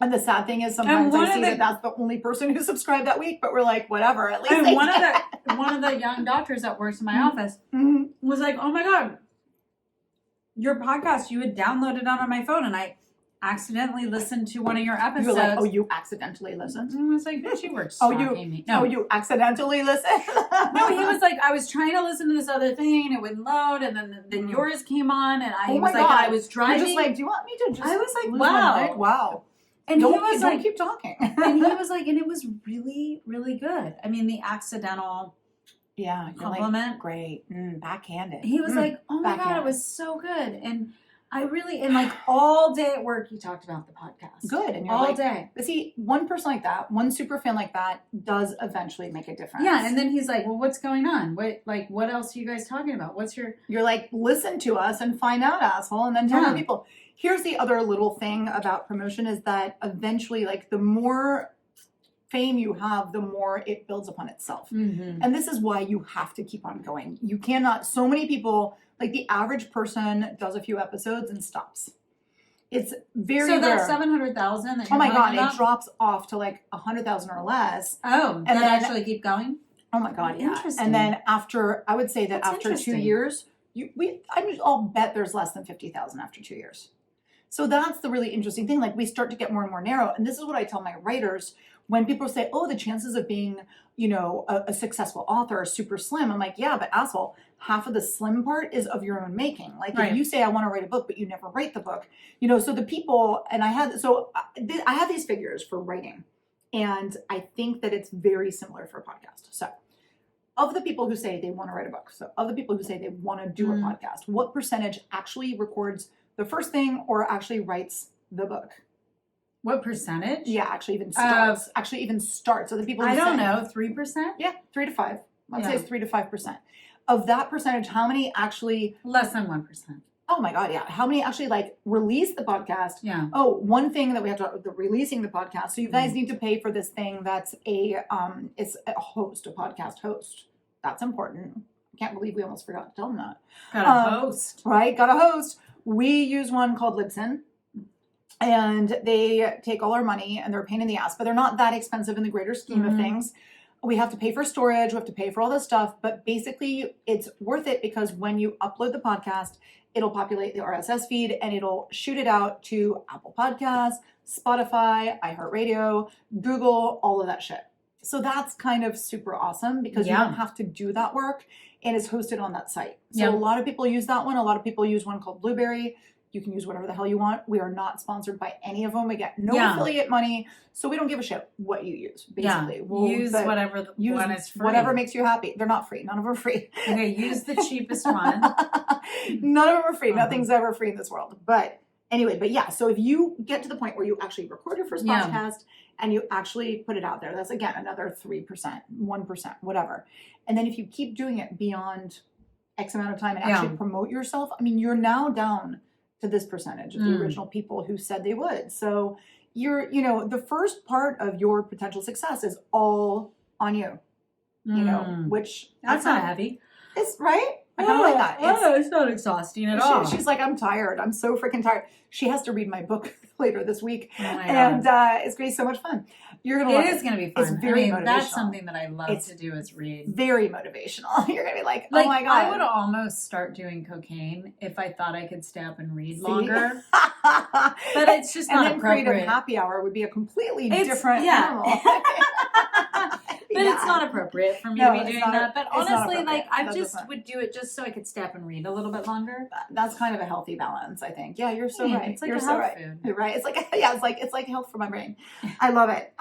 And the sad thing is sometimes I see that that's the only person who subscribed that week, but we're like, whatever, at least one of the young doctors that works in my office was like, oh my God, your podcast, you had downloaded it on my phone and I accidentally listened to one of your episodes. You were like, oh, you accidentally listened? And I was like, bitch, you were stalking me. No. Oh, you accidentally listened? No, he was like, I was trying to listen to this other thing and it wouldn't load, and then yours came on and I was like, I was driving. You're just like, do you want me to just I was like, wow. Wow. And he was like, keep talking. And he was like, and it was really, really good. I mean, the accidental compliment. Like, great. Backhanded. He was like, oh my God, it was so good. And like all day at work, he talked about the podcast. Good. And you're all day. But see, one person like that, one super fan like that does eventually make a difference. Yeah. And then he's like, well, what's going on? What else are you guys talking about? You're like, listen to us and find out, asshole. And then tell other people. Here's the other little thing about promotion is that eventually, like the more fame you have, the more it builds upon itself. Mm-hmm. And this is why you have to keep on going. You cannot, so many people, like the average person does a few episodes and stops. It's very So rare. that's 700,000. Oh my God, it drops off to like 100,000 or less. Oh, and then actually keep going? Oh my God, yeah. Interesting. And then after, I would say that That's after 2 years, I'll bet there's less than 50,000 after 2 years. So that's the really interesting thing. Like we start to get more and more narrow. And this is what I tell my writers when people say, oh, the chances of being, you know, a successful author are super slim. I'm like, yeah, but asshole, half of the slim part is of your own making. Like if you say, I want to write a book, but you never write the book, you know, so the people, and I have these figures for writing. And I think that it's very similar for a podcast. So of the people who say they want to write a book, so of the people who say they want to do a podcast, what percentage actually records the first thing or actually writes the book? What percentage? Yeah, actually even starts. So the people who I don't know, 3%? Yeah, 3 to 5. I'd say it's 3 to 5%. Of that percentage, how many actually less than 1%? Oh my God, yeah. How many actually like release the podcast? Yeah. Oh, one thing that we have to releasing the podcast. So you guys need to pay for this thing that's it's a host, a podcast host. That's important. I can't believe we almost forgot to tell them that. Got a host. Right, got a host. We use one called Libsyn. And they take all our money and they're a pain in the ass, but they're not that expensive in the greater scheme of things. We have to pay for storage, we have to pay for all this stuff, but basically it's worth it because when you upload the podcast, it'll populate the RSS feed and it'll shoot it out to Apple Podcasts, Spotify, iHeartRadio, Google, all of that shit. So that's kind of super awesome because you don't have to do that work and it's hosted on that site. So a lot of people use that one. A lot of people use one called Blueberry. You can use whatever the hell you want. We are not sponsored by any of them. We get no affiliate money. So we don't give a shit what you use, basically. We'll use whatever one is free. Whatever makes you happy. They're not free. None of them are free. Okay, use the cheapest one. None of them are free. Nothing's ever free in this world. But anyway, so if you get to the point where you actually record your first podcast and you actually put it out there, that's again another 3%, 1%, whatever. And then if you keep doing it beyond X amount of time and actually promote yourself, I mean, you're now down to this percentage of the original people who said they would. So the first part of your potential success is all on you, you know, which that's not heavy. It's right. I kind of like that. It's not exhausting at all. She's like, I'm tired. I'm so freaking tired. She has to read my book later this week. Oh my and God. It's going to be so much fun. You're going to love it. It is going to be fun. It's very motivational. That's something that I love to do is read. Very motivational. You're going to be like, oh my God. I would almost start doing cocaine if I thought I could stay up and read longer. But it's just not appropriate. And then Creative Happy Hour would be a completely different animal. But it's not appropriate for me to be doing that. But honestly, like I would do it just so I could stay up and read a little bit longer. That's kind of a healthy balance, I think. Yeah, you're so right. It's like you're a health food. You're right. It's like it's like health for my brain. I love it.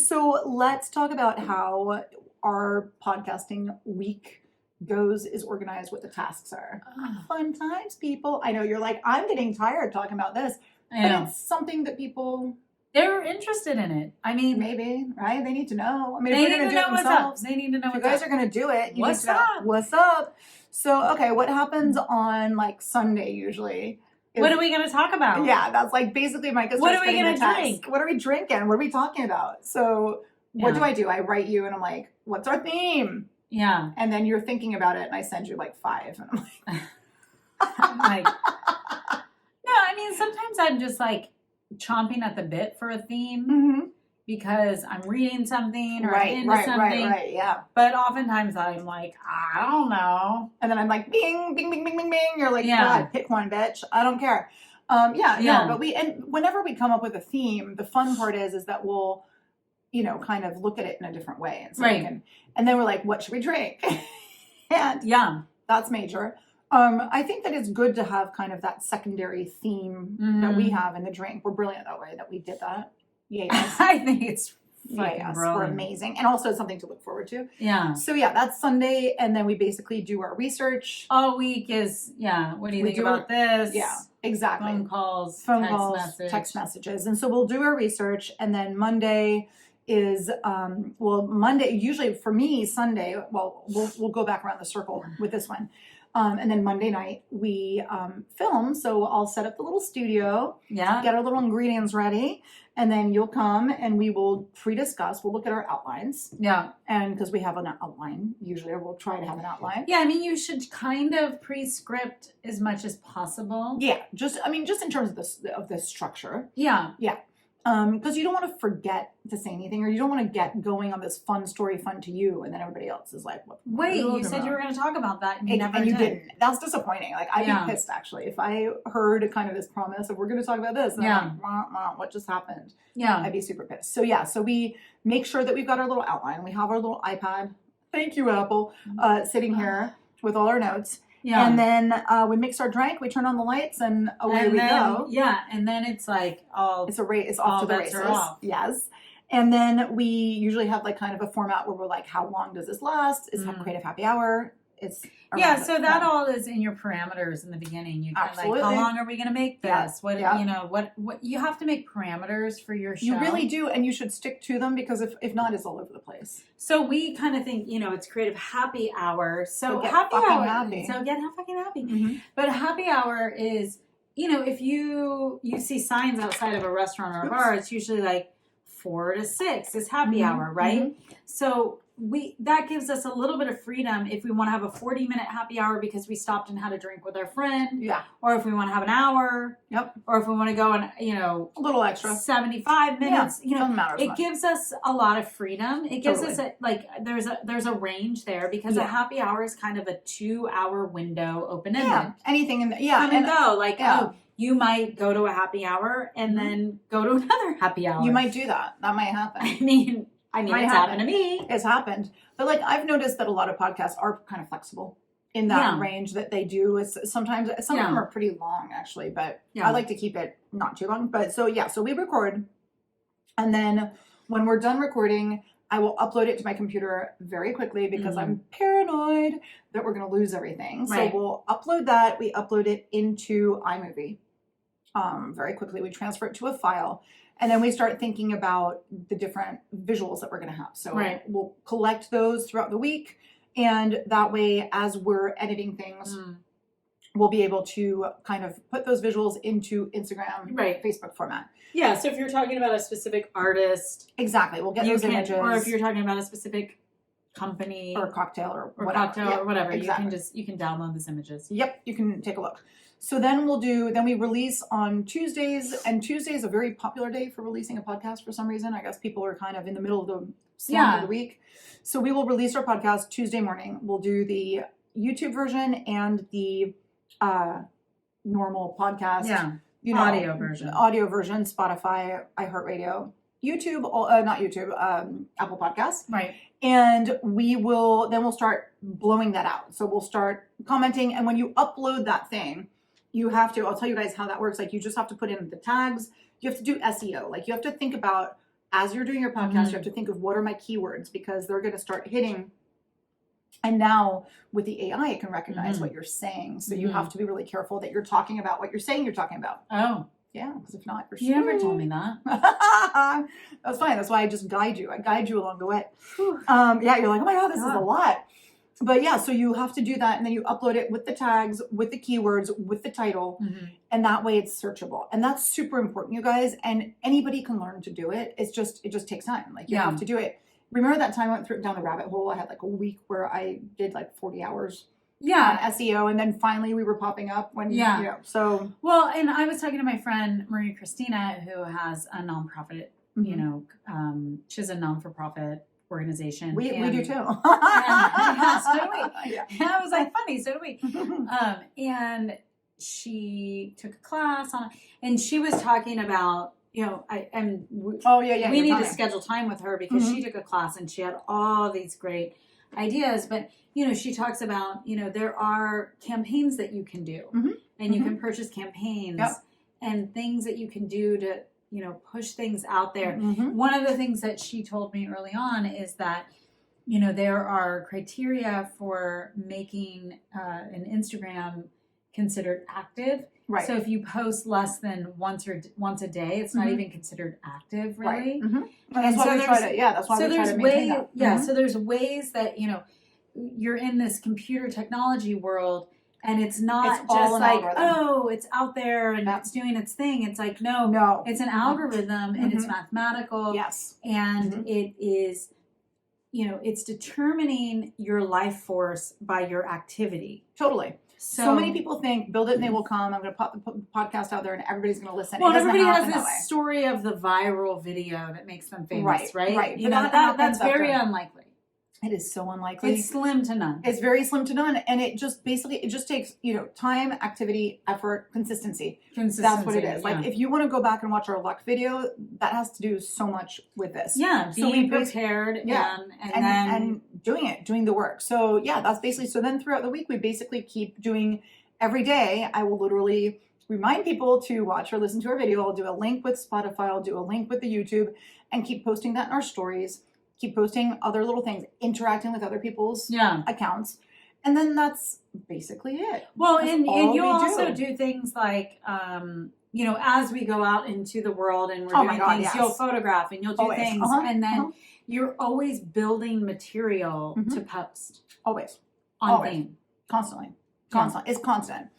So let's talk about how our podcasting week is organized, what the tasks are. Fun times, people. I know you're like, I'm getting tired talking about this. But it's something that people... They're interested in it. I mean, maybe, right? They need to know. I mean, they need to know what's up. They need to know what's up. You guys are going to do it. What's up? What's up? So, okay, what happens on like Sunday usually? What are we going to talk about? Yeah, that's like basically Micah. What are we going to drink? What are we drinking? What are we talking about? So, what do? I write you and I'm like, what's our theme? Yeah. And then you're thinking about it and I send you like 5 and I'm like, no, I mean, sometimes I'm just like, chomping at the bit for a theme because I'm reading something or I'm into something. Right, yeah. But oftentimes I'm like, I don't know. And then I'm like, bing, bing, bing, bing, bing, bing. You're like, God, pick one, bitch. I don't care. No, but whenever we come up with a theme, the fun part is that we'll, kind of look at it in a different way. And so and then we're like, what should we drink? And that's major. I think that it's good to have kind of that secondary theme that we have in the drink. We're brilliant that way that we did that. Yeah, I think it's brilliant. We're amazing. And also it's something to look forward to. Yeah. So that's Sunday. And then we basically do our research. All week is, what do you think about this? Yeah, exactly. Phone calls, text text messages. And so we'll do our research. And then Monday is Monday, usually for me, Sunday, we'll go back around the circle with this one. And then Monday night we film. So I'll set up the little studio, get our little ingredients ready, and then you'll come and we will pre-discuss. We'll look at our outlines. Yeah. And because we have an outline, usually, or we'll try to have an outline. Yeah, I mean, you should kind of pre-script as much as possible. Yeah, just in terms of the structure. Yeah. Yeah. Because you don't want to forget to say anything, or you don't want to get going on this fun story, fun to you, and then everybody else is like, wait, you said you were going to talk about that, and you never you did. Didn't. That's disappointing. Like, I'd be pissed, actually. If I heard kind of this promise of we're going to talk about this, and I'm like, what just happened? Yeah. I'd be super pissed. So, so we make sure that we've got our little outline. We have our little iPad. Thank you, Apple. Sitting here with all our notes. Yeah. And then we mix our drink, we turn on the lights, and away we go. Yeah, and then it's like it's off to the races. Yes. And then we usually have like kind of a format where we're like, how long does this last? Is creative happy hour? So that all is in your parameters in the beginning. You kind of like, how long are we going to make this? What you have to make parameters for your show. You really do, and you should stick to them, because if not, it's all over the place. So we kind of think, it's creative happy hour. So get happy hour. Happy. So get fucking happy. Mm-hmm. But happy hour is, if you see signs outside of a restaurant or a bar, it's usually like 4 to 6 is happy hour, right? Mm-hmm. So that gives us a little bit of freedom if we want to have a 40-minute happy hour because we stopped and had a drink with our friend. Yeah. Or if we want to have an hour. Yep. Or if we want to go and, a little extra. 75 minutes. Yeah. Doesn't matter. It gives us a lot of freedom. It gives us there's a range there, because a happy hour is kind of a 2-hour window, open-ended. Yeah. Anything in Come and go. You might go to a happy hour and then go to another happy hour. You might do that. That might happen. I mean, it's happened to me. It's happened. But I've noticed that a lot of podcasts are kind of flexible in that range that they do. Sometimes some of them are pretty long, actually, but I like to keep it not too long. But so we record, and then when we're done recording, I will upload it to my computer very quickly, because I'm paranoid that we're going to lose everything. Right. So we'll upload that. We upload it into iMovie very quickly. We transfer it to a file. And then we start thinking about the different visuals that we're going to have. So we'll collect those throughout the week. And that way, as we're editing things, we'll be able to kind of put those visuals into Instagram, Facebook format. Yeah. So if you're talking about a specific artist. Exactly. We'll get those images. Or if you're talking about a specific company. Or cocktail or whatever. Exactly. You can download those images. Yep. You can take a look. So then we release on Tuesdays, and Tuesday is a very popular day for releasing a podcast for some reason. I guess people are kind of in the middle of the slump of the week. So we will release our podcast Tuesday morning. We'll do the YouTube version and the normal podcast. Yeah. Audio version, Spotify, iHeartRadio, YouTube, not YouTube, Apple Podcasts. Right. And we'll start blowing that out. So we'll start commenting. And when you upload that thing, I'll tell you guys how that works. You just have to put in the tags. You have to do SEO. You have to think about, as you're doing your podcast, you have to think of what are my keywords, because they're going to start hitting. And now with the AI, it can recognize what you're saying. So you have to be really careful that you're talking about what you're saying you're talking about. Oh. Yeah, because if not, you never told me that. That's fine. That's why I just guide you. I guide you along the way. You're like, oh my God, this is a lot. But so you have to do that, and then you upload it with the tags, with the keywords, with the title, and that way it's searchable. And that's super important, you guys. And anybody can learn to do it. It just takes time. You have to do it. Remember that time I went down the rabbit hole? I had a week where I did 40 hours. On SEO, and then finally we were popping up when so well. And I was talking to my friend Maria Christina, who has a nonprofit. She has a non-for-profit organization. We do too. So do we. Yeah. And I was like, funny, so do we. And she took a class on, and she was talking about, we need to schedule time with her, because she took a class and she had all these great ideas. But she talks about, there are campaigns that you can do, and you can purchase campaigns and things that you can do to push things out there. One of the things that she told me early on is that, there are criteria for making an Instagram considered active. Right. So if you post less than once a day, it's not even considered active, really. Right. And that's why we try to. Yeah, that's why we try to maintain that. Yeah. So there's ways that you're in this computer technology world, and it's not just like, oh, it's out there and it's doing its thing. It's like, no, it's an algorithm and it's mathematical. Yes. And it is, it's determining your life force by your activity. Totally. So many people think, build it and they will come. I'm going to pop the podcast out there and everybody's going to listen. Well, everybody has this story of the viral video that makes them famous, right? Right. That's very unlikely. It is so unlikely. It's slim to none. It's very slim to none. And it just takes, time, activity, effort, consistency. That's what it is. Yeah. Like if you want to go back and watch our luck video, that has to do so much with this. Yeah. Being prepared and doing the work. So yeah, that's basically, so then throughout the week, we basically keep doing every day. I will literally remind people to watch or listen to our video. I'll do a link with Spotify. I'll do a link with the YouTube and keep posting that in our stories. Keep posting other little things, interacting with other people's accounts. And then that's basically it. Well, and you'll also do things like, as we go out into the world and we're doing things, you'll photograph and you'll do things. And then you're always building material to post. Always. On theme. Constantly. It's constant.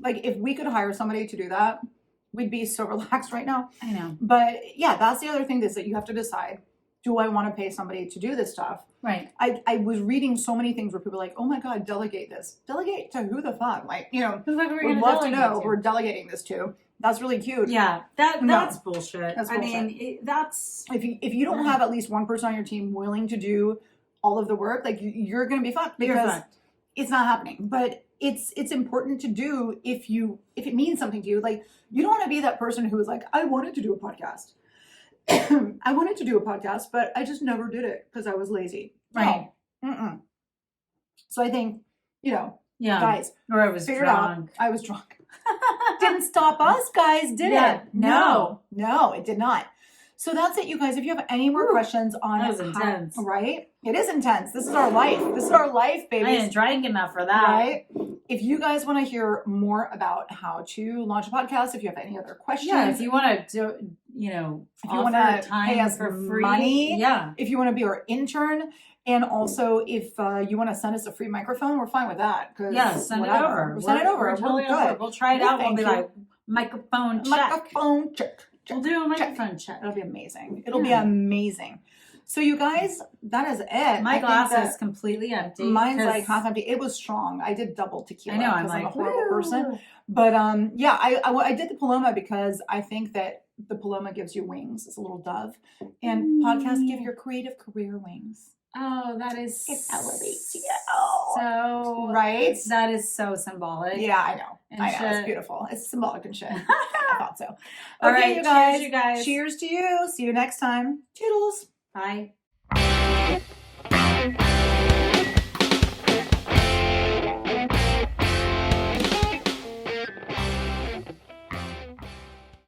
Like if we could hire somebody to do that, we'd be so relaxed right now. I know. But yeah, that's the other thing is that you have to decide, do I want to pay somebody to do this stuff? Right. I was reading so many things where people are like, oh my God, delegate this. Delegate to who the fuck? Like, we'd love to know who we're delegating this to. That's really cute. Yeah, that's bullshit. That's bullshit. I mean, that's... If you don't have at least one person on your team willing to do all of the work, like you're going to be fucked because it's not happening. But it's important to do if it means something to you. Like you don't want to be that person who is like, I wanted to do a podcast. I wanted to do a podcast, but I just never did it because I was lazy. Right. No. So I think, guys, or I was drunk. I was drunk. Didn't stop us, guys, did it? No, it did not. So that's it, you guys. If you have any more questions on that was intense. Right? It is intense. This is our life. This is our life, baby. I ain't drank enough for that. Right? If you guys want to hear more about how to launch a podcast, if you have any other questions. Yeah, if you want to do, if you want to pay us for free money. Yeah. If you want to be our intern. And also, if you want to send us a free microphone, we're fine with that. Yeah, send it over. Send it over. We're totally good. We'll try it out. We'll be like, microphone check. Microphone check. We'll do a microphone check. It'll be amazing. It'll be amazing. So you guys, that is it. My glass is completely empty. Mine's like half empty. It was strong. I did double tequila. I know. I'm a horrible person. But I did the Paloma because I think that the Paloma gives you wings. It's a little dove. And podcasts give your creative career wings. Oh, that is it elevates you. So right. That is so symbolic. Yeah, I know. And I know. It's beautiful. It's symbolic and shit. I thought so. All right, you guys. Cheers, you guys. Cheers to you. See you next time. Toodles. Bye.